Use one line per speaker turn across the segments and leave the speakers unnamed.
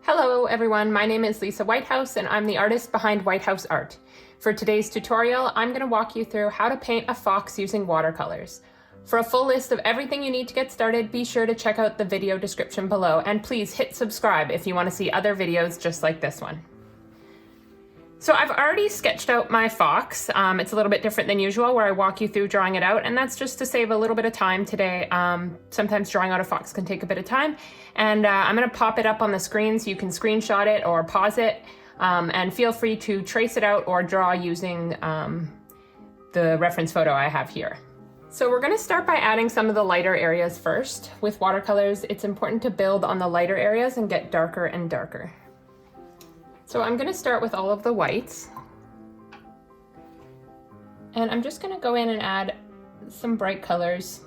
Hello everyone, my name is Lisa Whitehouse and I'm the artist behind Whitehouse Art. For today's tutorial, I'm going to walk you through how to paint a fox using watercolors. For a full list of everything you need to get started, be sure to check out the video description below, and please hit subscribe if you want to see other videos just like this one. So I've already sketched out my fox. It's a little bit different than usual where I walk you through drawing it out, and that's just to save a little bit of time today. Sometimes drawing out a fox can take a bit of time, and I'm going to pop it up on the screen so you can screenshot it or pause it, and feel free to trace it out or draw using the reference photo I have here. So we're going to start by adding some of the lighter areas first. With watercolors, it's important to build on the lighter areas and get darker and darker. So I'm going to start with all of the whites, and I'm just going to go in and add some bright colors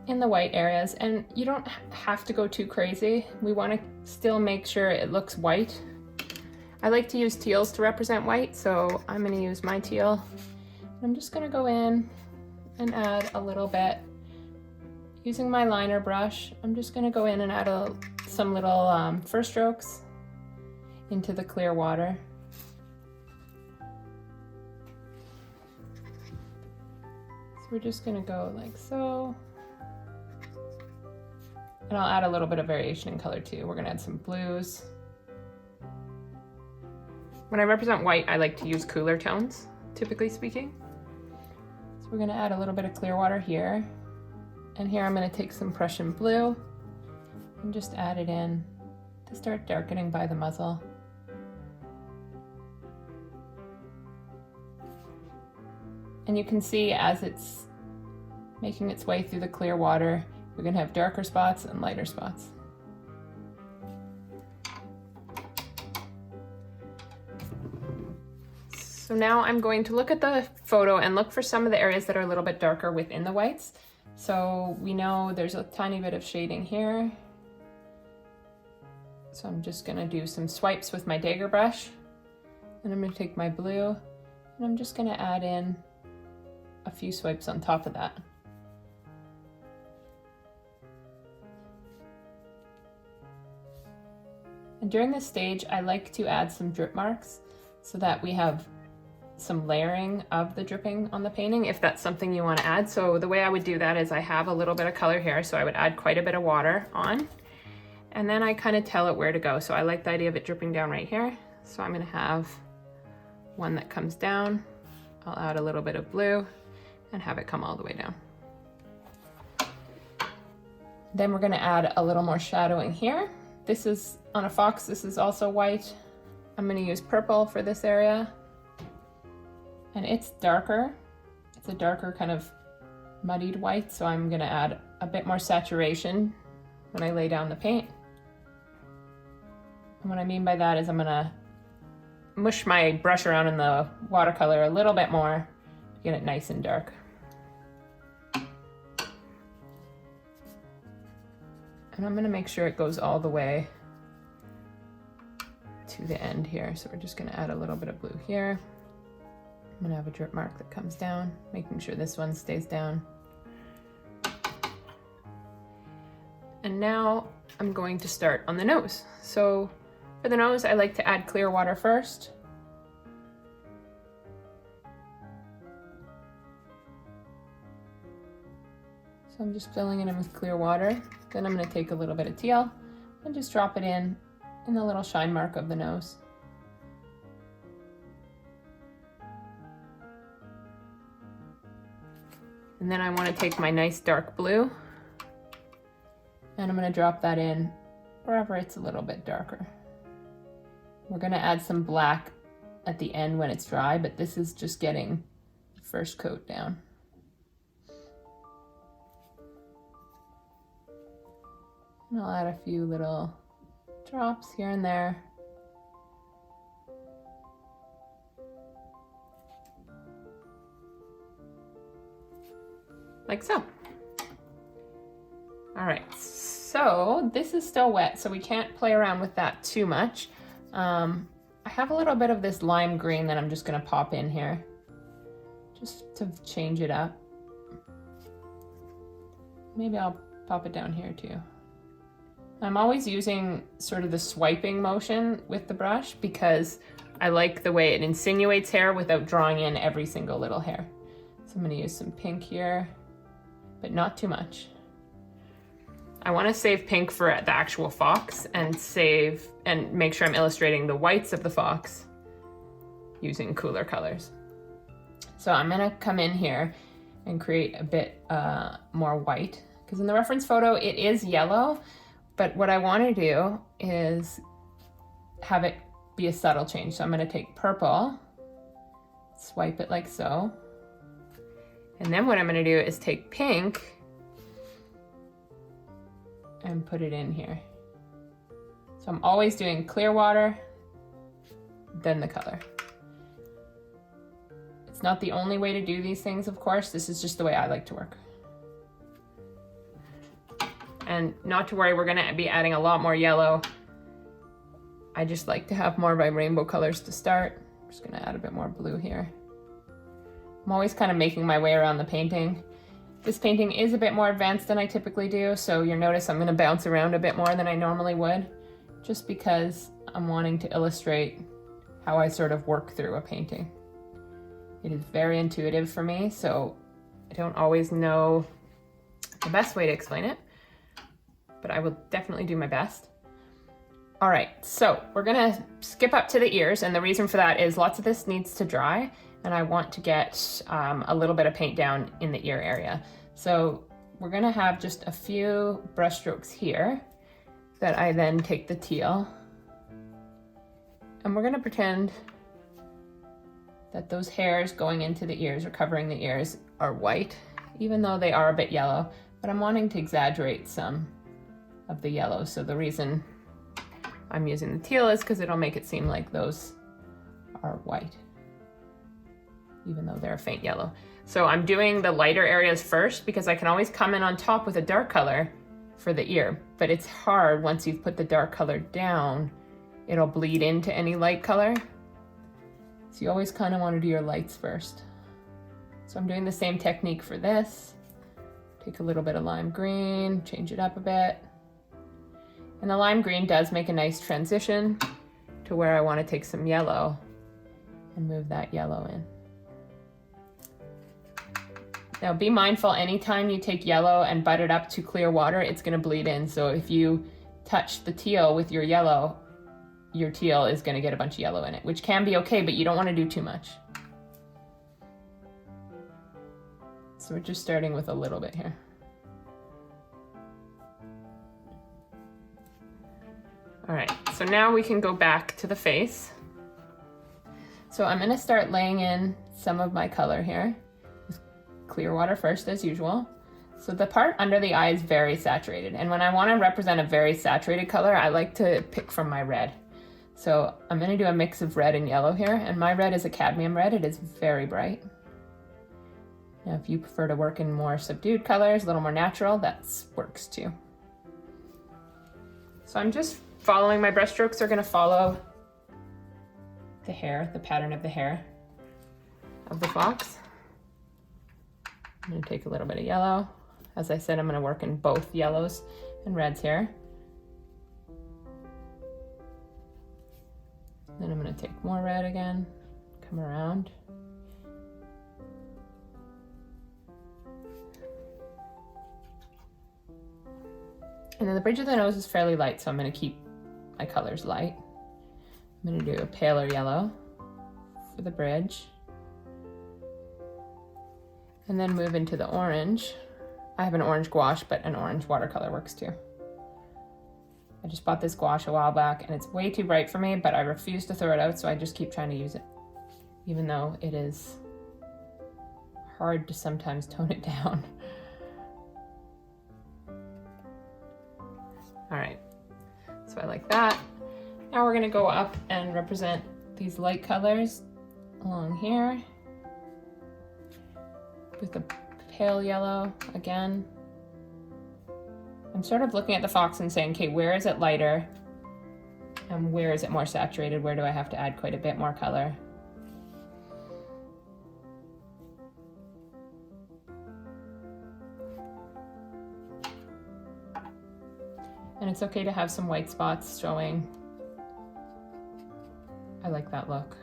in the white areas, and you don't have to go too crazy. We want to still make sure it looks white. I like to use teals to represent white, so I'm going to use my teal. I'm just going to go in and add a little bit. Using my liner brush, I'm just going to go in and add some little first strokes into the clear water. So we're just gonna go like so. And I'll add a little bit of variation in color too. We're gonna add some blues. When I represent white, I like to use cooler tones, typically speaking. So we're gonna add a little bit of clear water here. And here I'm gonna take some Prussian blue and just add it in to start darkening by the muzzle. And you can see as it's making its way through the clear water, we're going to have darker spots and lighter spots. So now I'm going to look at the photo and look for some of the areas that are a little bit darker within the whites. So we know there's a tiny bit of shading here. So I'm just going to do some swipes with my dagger brush. And I'm going to take my blue and I'm just going to add in a few swipes on top of that. And during this stage, I like to add some drip marks so that we have some layering of the dripping on the painting, if that's something you want to add. So the way I would do that is I have a little bit of color here, so I would add quite a bit of water on, and then I kind of tell it where to go. So I like the idea of it dripping down right here. So I'm going to have one that comes down. I'll add a little bit of blue and have it come all the way down. Then we're going to add a little more shadowing here. This is on a fox, this is also white. I'm going to use purple for this area. And it's darker. It's a darker kind of muddied white, so I'm going to add a bit more saturation when I lay down the paint. And what I mean by that is I'm going to mush my brush around in the watercolor a little bit more to get it nice and dark. And I'm going to make sure it goes all the way to the end here. So we're just going to add a little bit of blue here. I'm going to have a drip mark that comes down, making sure this one stays down. And now I'm going to start on the nose. So for the nose, I like to add clear water first. So I'm just filling it in with clear water. Then I'm going to take a little bit of teal and just drop it in the little shine mark of the nose. And then I want to take my nice dark blue and I'm going to drop that in wherever it's a little bit darker. We're going to add some black at the end when it's dry, but this is just getting the first coat down. And I'll add a few little drops here and there. Like so. All right, so this is still wet, so we can't play around with that too much. I have a little bit of this lime green that I'm just gonna pop in here, just to change it up. Maybe I'll pop it down here too. I'm always using sort of the swiping motion with the brush because I like the way it insinuates hair without drawing in every single little hair. So I'm gonna use some pink here, but not too much. I wanna save pink for the actual fox and make sure I'm illustrating the whites of the fox using cooler colors. So I'm gonna come in here and create a bit more white, because in the reference photo it is yellow, but what I wanna do is have it be a subtle change. So I'm gonna take purple, swipe it like so, and then what I'm gonna do is take pink and put it in here. So I'm always doing clear water, then the color. It's not the only way to do these things, of course. This is just the way I like to work. And not to worry, we're gonna be adding a lot more yellow. I just like to have more of my rainbow colors to start. I'm just gonna add a bit more blue here. I'm always kind of making my way around the painting. This painting is a bit more advanced than I typically do, so you'll notice I'm gonna bounce around a bit more than I normally would, just because I'm wanting to illustrate how I sort of work through a painting. It is very intuitive for me, so I don't always know the best way to explain it, but I will definitely do my best. All right, so we're gonna skip up to the ears, and the reason for that is lots of this needs to dry, and I want to get a little bit of paint down in the ear area. So we're gonna have just a few brush strokes here that I then take the teal, and we're gonna pretend that those hairs going into the ears or covering the ears are white, even though they are a bit yellow, but I'm wanting to exaggerate some of the yellow. So the reason I'm using the teal is because it'll make it seem like those are white, even though they're a faint yellow. So I'm doing the lighter areas first because I can always come in on top with a dark color for the ear, but it's hard once you've put the dark color down, it'll bleed into any light color. So you always kind of want to do your lights first. So I'm doing the same technique for this. Take a little bit of lime green, change it up a bit. And the lime green does make a nice transition to where I want to take some yellow and move that yellow in. Now be mindful, anytime you take yellow and butt it up to clear water, it's going to bleed in. So if you touch the teal with your yellow, your teal is going to get a bunch of yellow in it, which can be okay, but you don't want to do too much. So we're just starting with a little bit here. All right, so now we can go back to the face. So I'm going to start laying in some of my color here. Just clear water first, as usual. So the part under the eye is very saturated, and when I want to represent a very saturated color, I like to pick from my red. So I'm going to do a mix of red and yellow here, and my red is a cadmium red. It is very bright. Now if you prefer to work in more subdued colors, a little more natural, that works too. So I'm just following, my brush strokes are going to follow the hair, the pattern of the hair of the fox. I'm going to take a little bit of yellow. As I said, I'm going to work in both yellows and reds here. Then I'm going to take more red again, come around. And then the bridge of the nose is fairly light, so I'm going to keep my colors light. I'm going to do a paler yellow for the bridge. And then move into the orange. I have an orange gouache, but an orange watercolor works too. I just bought this gouache a while back and it's way too bright for me, but I refuse to throw it out, so I just keep trying to use it, even though it is hard to sometimes tone it down. All right, so I like that. Now we're gonna go up and represent these light colors along here with the pale yellow again. I'm sort of looking at the fox and saying, okay, where is it lighter and where is it more saturated? Where do I have to add quite a bit more color? And it's okay to have some white spots showing. I like that look.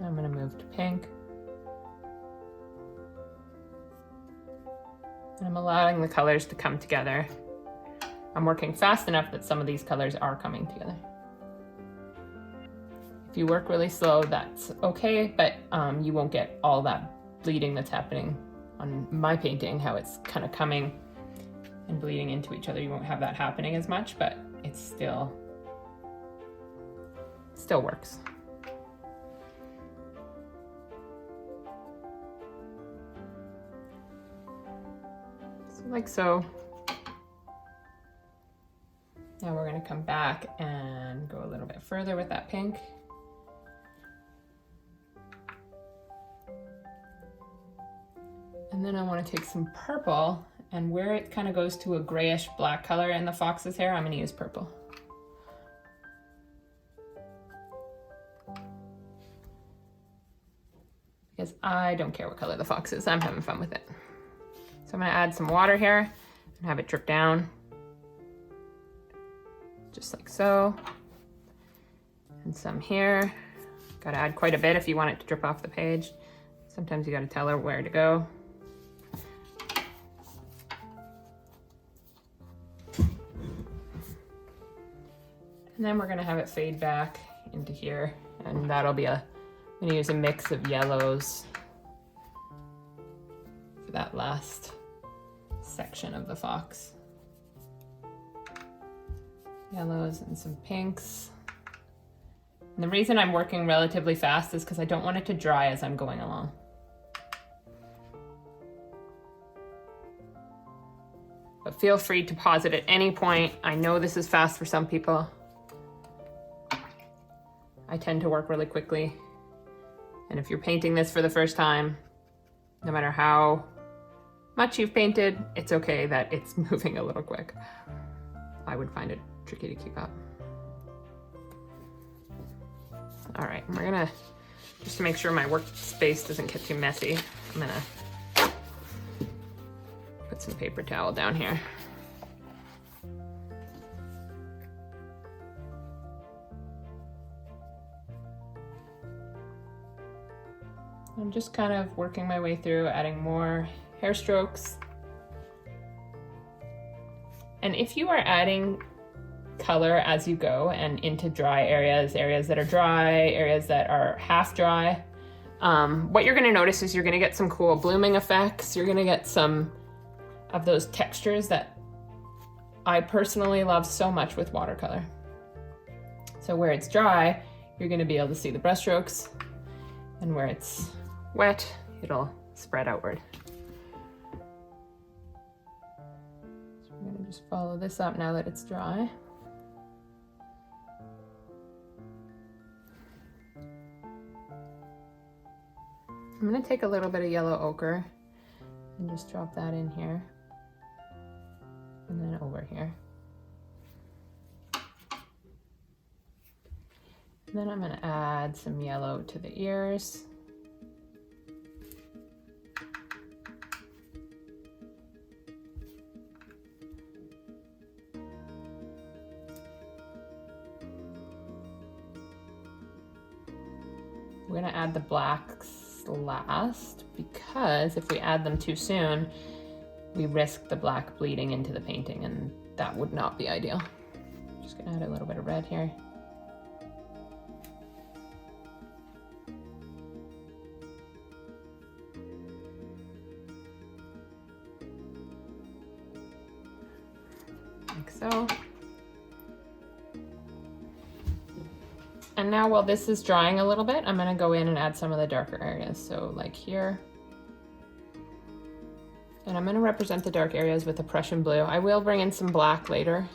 I'm gonna move to pink. And I'm allowing the colors to come together. I'm working fast enough that some of these colors are coming together. If you work really slow, that's okay, but you won't get all that bleeding that's happening on my painting, how it's kind of coming and bleeding into each other. You won't have that happening as much, but it still works. So like so. Now we're going to come back and go a little bit further with that pink. And then I want to take some purple, and where it kind of goes to a grayish black color in the fox's hair, I'm going to use purple. Because I don't care what color the fox is, I'm having fun with it. So I'm going to add some water here and have it drip down. Just like so. And some here. Got to add quite a bit if you want it to drip off the page. Sometimes you got to tell her where to go. And then we're going to have it fade back into here, and that'll be I'm going to use a mix of yellows for that last section of the fox. Yellows and some pinks. And the reason I'm working relatively fast is because I don't want it to dry as I'm going along. But feel free to pause it at any point. I know this is fast for some people. I tend to work really quickly. And if you're painting this for the first time, no matter how much you've painted, it's okay that it's moving a little quick. I would find it tricky to keep up. All right, we're gonna, just to make sure my workspace doesn't get too messy, I'm gonna put some paper towel down here. I'm just kind of working my way through, adding more hair strokes. And if you are adding color as you go and into dry areas, areas that are dry, areas that are half dry, what you're gonna notice is you're gonna get some cool blooming effects. You're gonna get some of those textures that I personally love so much with watercolor. So where it's dry, you're gonna be able to see the brush strokes, and where it's wet, it'll spread outward. So I'm gonna just follow this up now that it's dry. I'm gonna take a little bit of yellow ochre and just drop that in here, and then over here. And then I'm gonna add some yellow to the ears. We're gonna add the blacks last, because if we add them too soon, we risk the black bleeding into the painting, and that would not be ideal. Just gonna add a little bit of red here. Like so. And now while this is drying a little bit, I'm gonna go in and add some of the darker areas. So like here. And I'm gonna represent the dark areas with a Prussian blue. I will bring in some black later,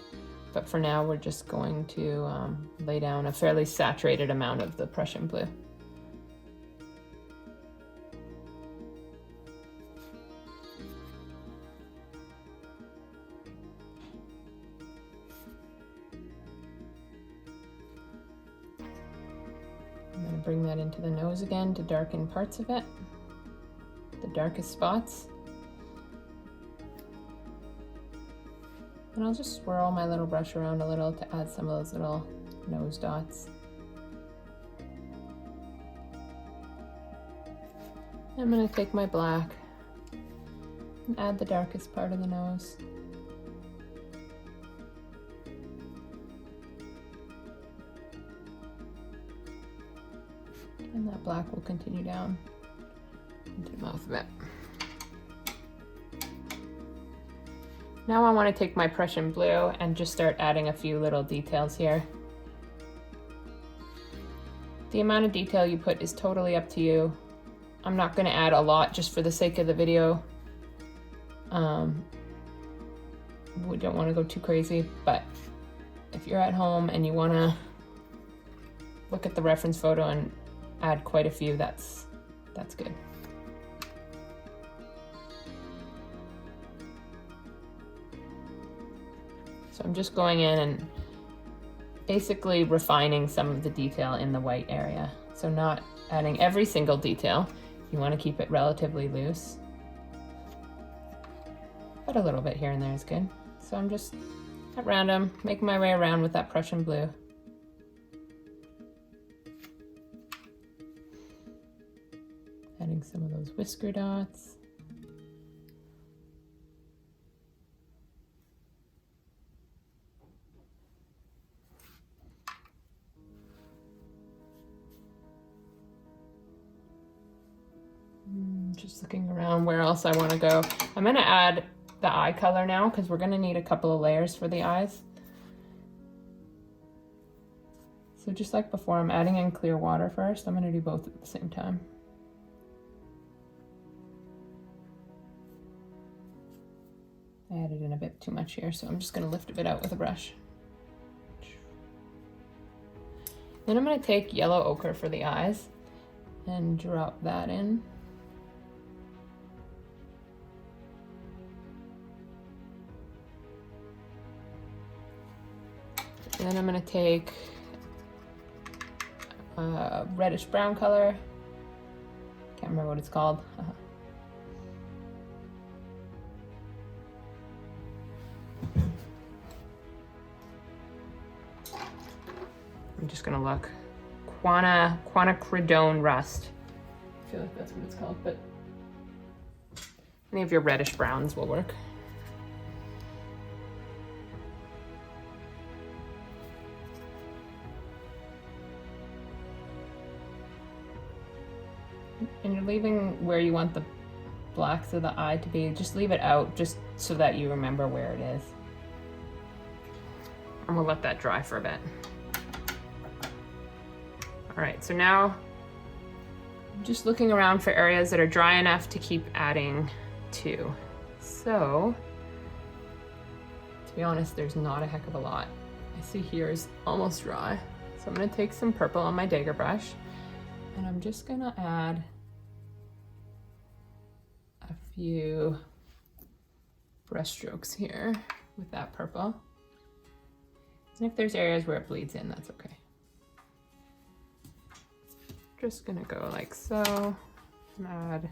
but for now we're just going to lay down a fairly saturated amount of the Prussian blue. I'm going to bring that into the nose again to darken parts of it, the darkest spots. And I'll just swirl my little brush around a little to add some of those little nose dots. I'm going to take my black and add the darkest part of the nose. And that black will continue down into the mouth of it. Now I want to take my Prussian blue and just start adding a few little details here. The amount of detail you put is totally up to you. I'm not going to add a lot just for the sake of the video. We don't want to go too crazy, but if you're at home and you want to look at the reference photo and add quite a few, that's good. So I'm just going in and basically refining some of the detail in the white area. So not adding every single detail. You want to keep it relatively loose. But a little bit here and there is good. So I'm just at random making my way around with that Prussian blue. Adding some of those whisker dots. Just looking around where else I want to go. I'm going to add the eye color now because we're going to need a couple of layers for the eyes. So just like before, I'm adding in clear water first. I'm going to do both at the same time. I added in a bit too much here, so I'm just going to lift a bit out with a brush. Then I'm going to take yellow ochre for the eyes and drop that in. And then I'm going to take a reddish brown color. Can't remember what it's called. I'm just going to look. Quinacridone rust. I feel like that's what it's called, but any of your reddish browns will work. And you're leaving where you want the blacks of the eye to be. Just leave it out just so that you remember where it is. And we'll let that dry for a bit. All right, so now I'm just looking around for areas that are dry enough to keep adding to. So, to be honest, there's not a heck of a lot. I see here is almost dry. So I'm gonna take some purple on my dagger brush and I'm just gonna add a few brush strokes here with that purple. And if there's areas where it bleeds in, that's okay. Just gonna go like so and add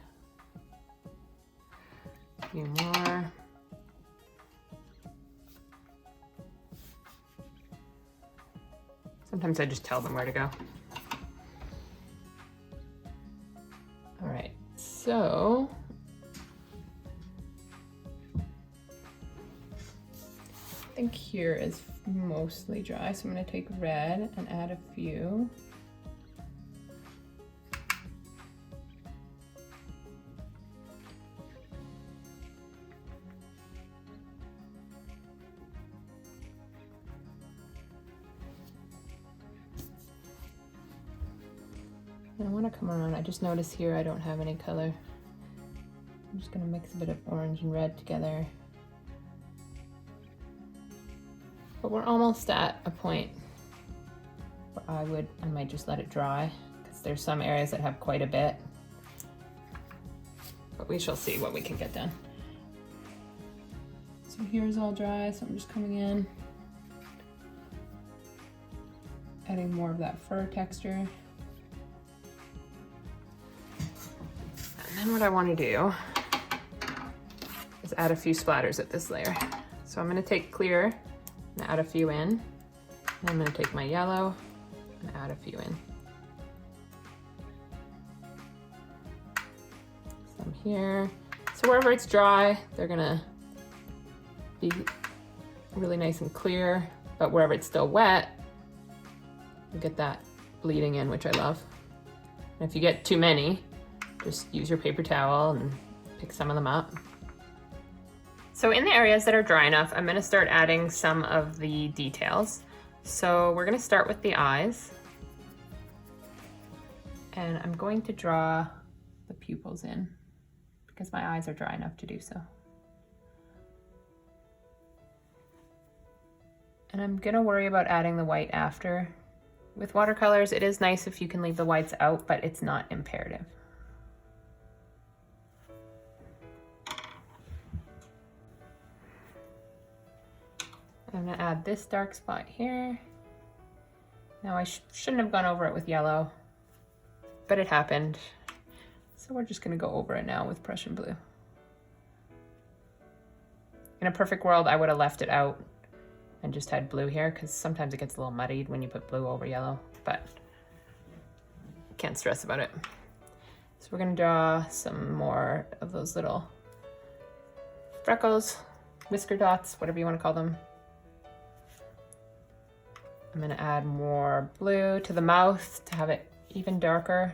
a few more. Sometimes I just tell them where to go. All right, so I think here is mostly dry, so I'm gonna take red and add a few. And I want to come around. I just noticed here I don't have any color. I'm just going to mix a bit of orange and red together. But we're almost at a point where I might just let it dry because there's some areas that have quite a bit. But we shall see what we can get done. So here's all dry, so I'm just coming in, adding more of that fur texture. And then what I want to do is add a few splatters at this layer. So I'm gonna take clear and add a few in. And I'm gonna take my yellow and add a few in. Some here. So wherever it's dry, they're gonna be really nice and clear, but wherever it's still wet, you get that bleeding in, which I love. And if you get too many, just use your paper towel and pick some of them up. So in the areas that are dry enough, I'm gonna start adding some of the details. So we're gonna start with the eyes. And I'm going to draw the pupils in because my eyes are dry enough to do so. And I'm gonna worry about adding the white after. With watercolors, it is nice if you can leave the whites out, but it's not imperative. I'm gonna add this dark spot here. Now I shouldn't have gone over it with yellow, but it happened. So we're just gonna go over it now with Prussian blue. In a perfect world, I would have left it out and just had blue here, because sometimes it gets a little muddied when you put blue over yellow, but can't stress about it. So we're gonna draw some more of those little freckles, whisker dots, whatever you wanna call them. I'm gonna add more blue to the mouth to have it even darker.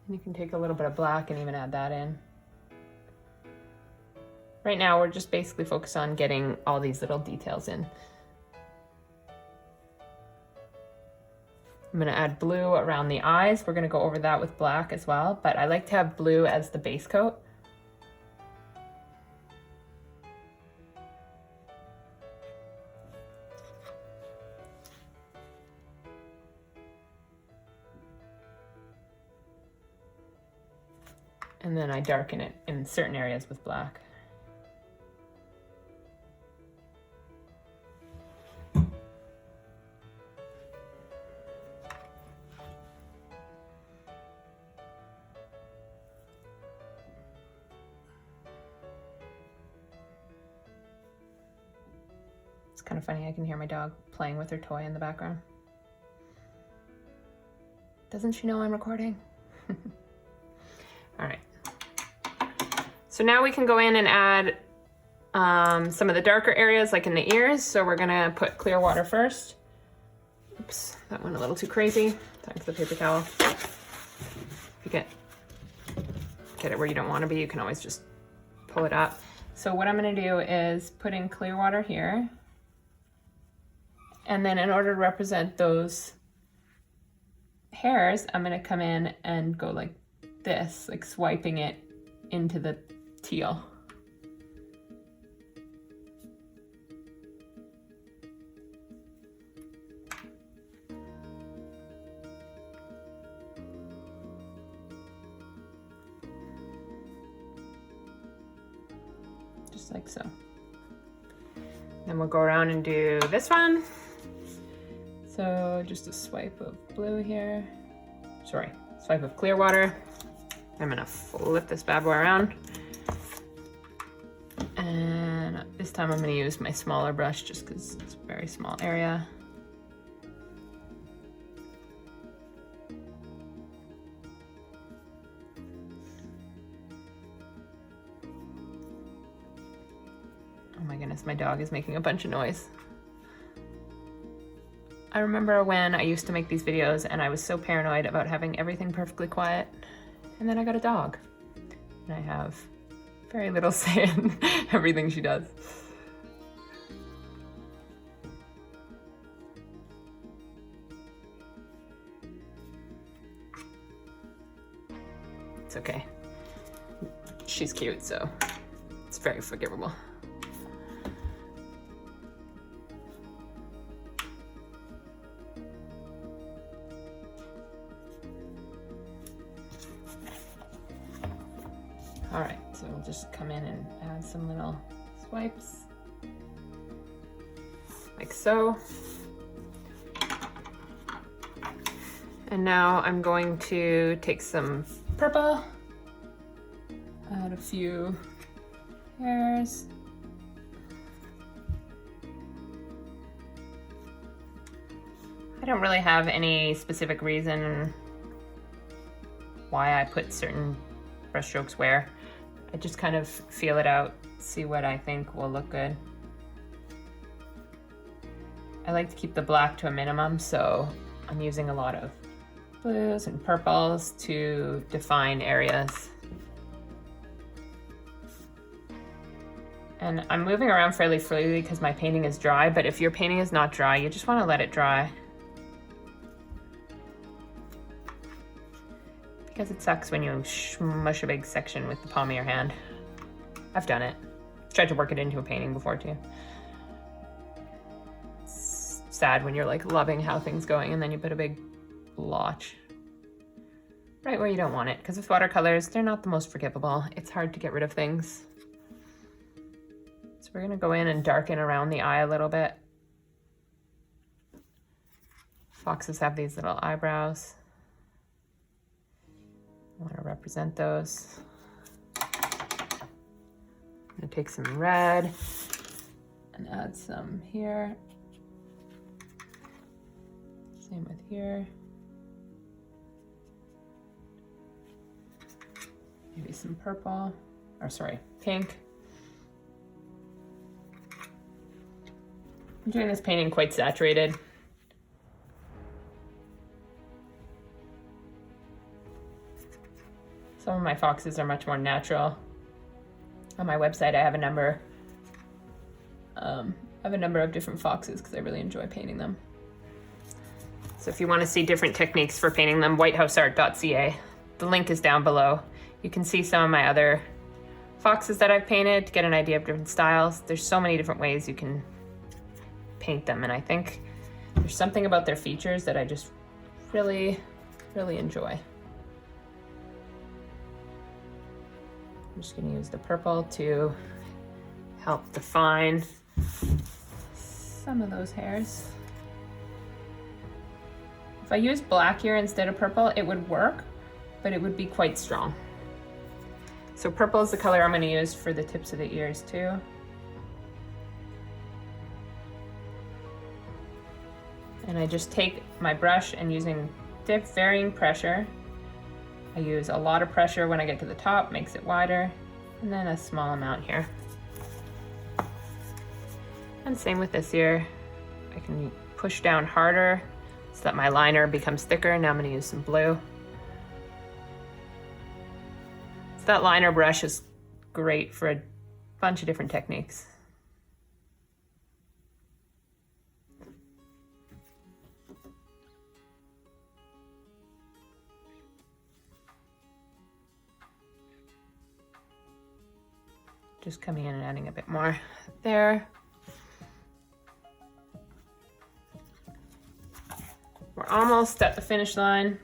And you can take a little bit of black and even add that in. Right now, we're just basically focused on getting all these little details in. I'm gonna add blue around the eyes. We're gonna go over that with black as well, but I like to have blue as the base coat. And then I darken it in certain areas with black. It's kind of funny, I can hear my dog playing with her toy in the background. Doesn't she know I'm recording? All right. So now we can go in and add some of the darker areas, like in the ears. So we're gonna put clear water first. Oops, that went a little too crazy. Thanks to the paper towel. If you get it where you don't wanna be, you can always just pull it up. So what I'm gonna do is put in clear water here. And then in order to represent those hairs, I'm gonna come in and go like this, like swiping it into the teal. Just like so. Then we'll go around and do this one. So just a swipe of blue here. Sorry, swipe of clear water. I'm gonna flip this bad boy around. And this time I'm gonna use my smaller brush just because it's a very small area. Oh my goodness, my dog is making a bunch of noise. I remember when I used to make these videos and I was so paranoid about having everything perfectly quiet. And then I got a dog. And I have very little say in everything she does. It's okay. She's cute, so It's very forgivable. All right, so we'll just come in and add some little swipes, like so. And now I'm going to take some purple, add a few hairs. I don't really have any specific reason why I put certain brush strokes where. I just kind of feel it out, see what I think will look good. I like to keep the black to a minimum, so I'm using a lot of blues and purples to define areas. And I'm moving around fairly freely because my painting is dry, but if your painting is not dry, you just want to let it dry. Because it sucks when you smush a big section with the palm of your hand. I've done it. Tried to work it into a painting before too. It's sad when you're like loving how things going and then you put a big blotch right where you don't want it. Because with watercolors, they're not the most forgivable. It's hard to get rid of things. So we're gonna go in and darken around the eye a little bit. Foxes have these little eyebrows. I want to represent those. I'm going to take some red and add some here. Same with here. Maybe some purple, or sorry, pink. I'm doing this painting quite saturated. Some of my foxes are much more natural. On my website, I have a number. Of different foxes because I really enjoy painting them. So if you want to see different techniques for painting them, whitehouseart.ca. The link is down below. You can see some of my other foxes that I've painted to get an idea of different styles. There's so many different ways you can paint them, and I think there's something about their features that I just really, really enjoy. I'm just going to use the purple to help define some of those hairs. If I use black here instead of purple, it would work, but it would be quite strong. So purple is the color I'm going to use for the tips of the ears too. And I just take my brush and using varying pressure. I use a lot of pressure when I get to the top, makes it wider, and then a small amount here. And same with this ear. I can push down harder so that my liner becomes thicker. Now I'm going to use some blue. So that liner brush is great for a bunch of different techniques. Just coming in and adding a bit more there. We're almost at the finish line.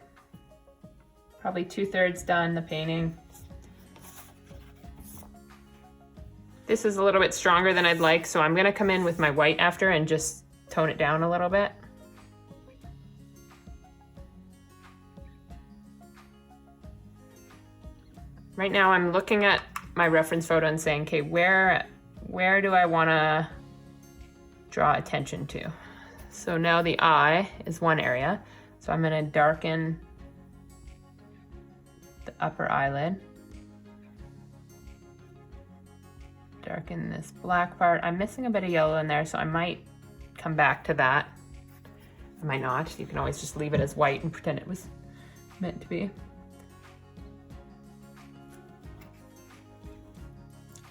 Probably 2/3 done the painting. This is a little bit stronger than I'd like, so I'm gonna come in with my white after and just tone it down a little bit. Right now I'm looking at my reference photo and saying, okay, where do I wanna draw attention to? So now the eye is one area. So I'm gonna darken the upper eyelid. Darken this black part. I'm missing a bit of yellow in there, so I might come back to that. I might not. You can always just leave it as white and pretend it was meant to be.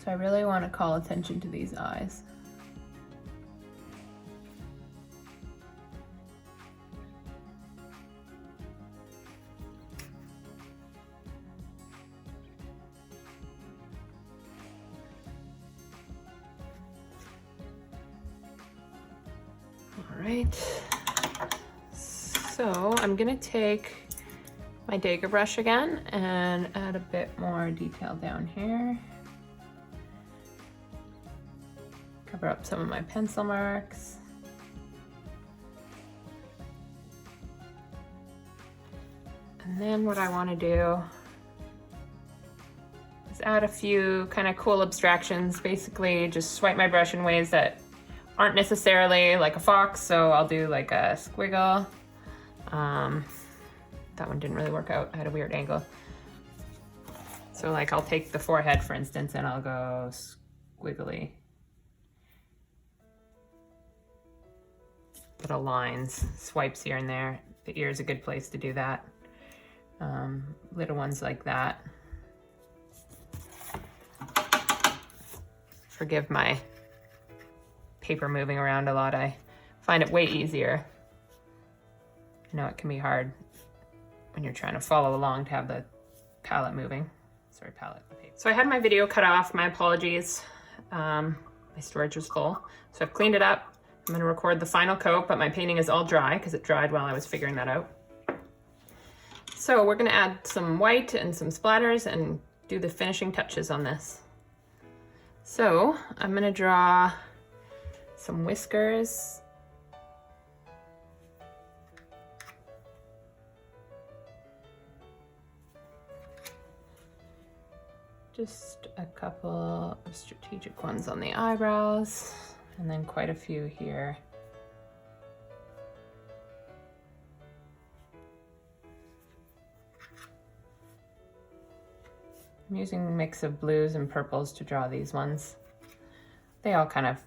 So I really want to call attention to these eyes. right, so I'm gonna take my dagger brush again and add a bit more detail down here. Cover up some of my pencil marks. And then what I want to do is add a few kind of cool abstractions. Basically just swipe my brush in ways that aren't necessarily like a fox, so I'll do like a squiggle. That one didn't really work out, I had a weird angle. So like I'll take the forehead for instance and I'll go squiggly. Little lines, swipes here and there. The ear is a good place to do that. Little ones like that. Forgive my paper moving around a lot. I find it way easier. I know it can be hard when you're trying to follow along to have the palette moving. Sorry, palette. So I had my video cut off, my apologies. My storage was full. So I've cleaned it up. I'm gonna record the final coat, but my painting is all dry because it dried while I was figuring that out. So we're gonna add some white and some splatters and do the finishing touches on this. So I'm gonna draw some whiskers. Just a couple of strategic ones on the eyebrows, and then quite a few here. I'm using a mix of blues and purples to draw these ones. They all kind of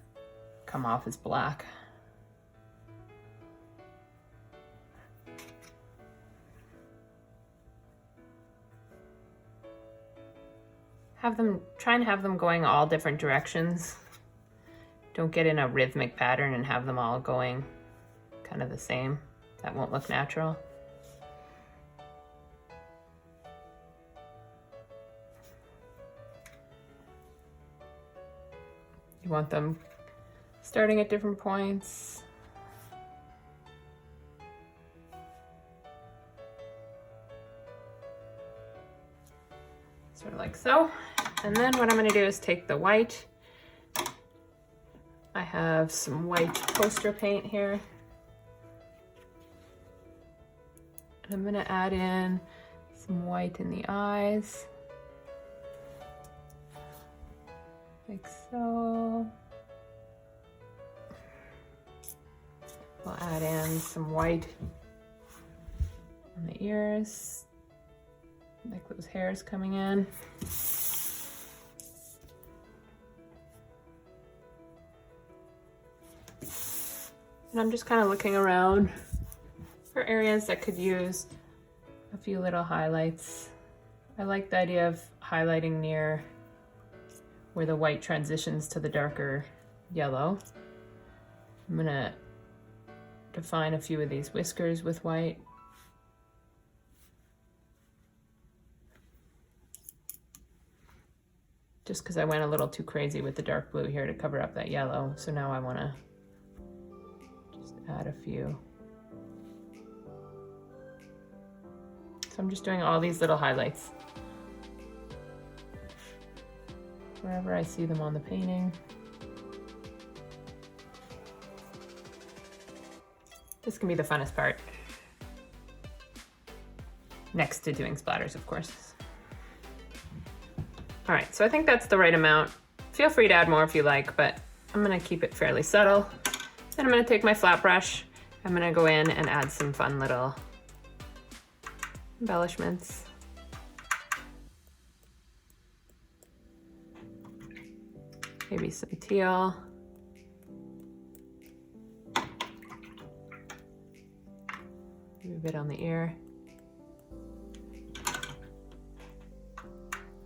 come off as black. Try and have them going all different directions. Don't get in a rhythmic pattern and have them all going kind of the same. That won't look natural. You want them starting at different points. Sort of like so. And then what I'm going to do is take the white. I have some white poster paint here. And I'm going to add in some white in the eyes. Like so. We'll add in some white on the ears, like those hairs coming in. And I'm just kind of looking around for areas that could use a few little highlights. I like the idea of highlighting near where the white transitions to the darker yellow. I'm gonna define a few of these whiskers with white. Just because I went a little too crazy with the dark blue here to cover up that yellow. So now I want to just add a few. So I'm just doing all these little highlights wherever I see them on the painting. This can be the funnest part. Next to doing splatters, of course. All right, so I think that's the right amount. Feel free to add more if you like, but I'm gonna keep it fairly subtle. Then I'm gonna take my flat brush. I'm gonna go in and add some fun little embellishments. Maybe some teal. Maybe a bit on the ear.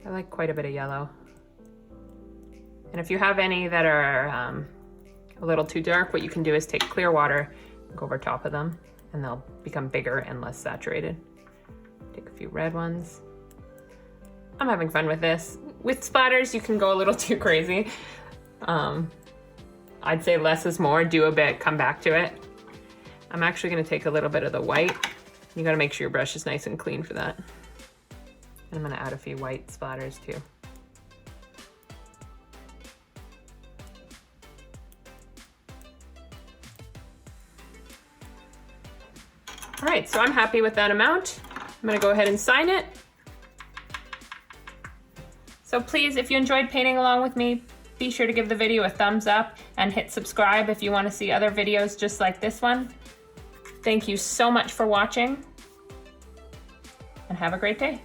I like quite a bit of yellow. And if you have any that are a little too dark, what you can do is take clear water and go over top of them, and they'll become bigger and less saturated. Take a few red ones. I'm having fun with this. With splatters, you can go a little too crazy. I'd say less is more. Do a bit, come back to it. I'm actually gonna take a little bit of the white. You gotta make sure your brush is nice and clean for that. And I'm gonna add a few white splatters too. All right, so I'm happy with that amount. I'm gonna go ahead and sign it. So please, if you enjoyed painting along with me, be sure to give the video a thumbs up and hit subscribe if you want to see other videos just like this one. Thank you so much for watching, and have a great day.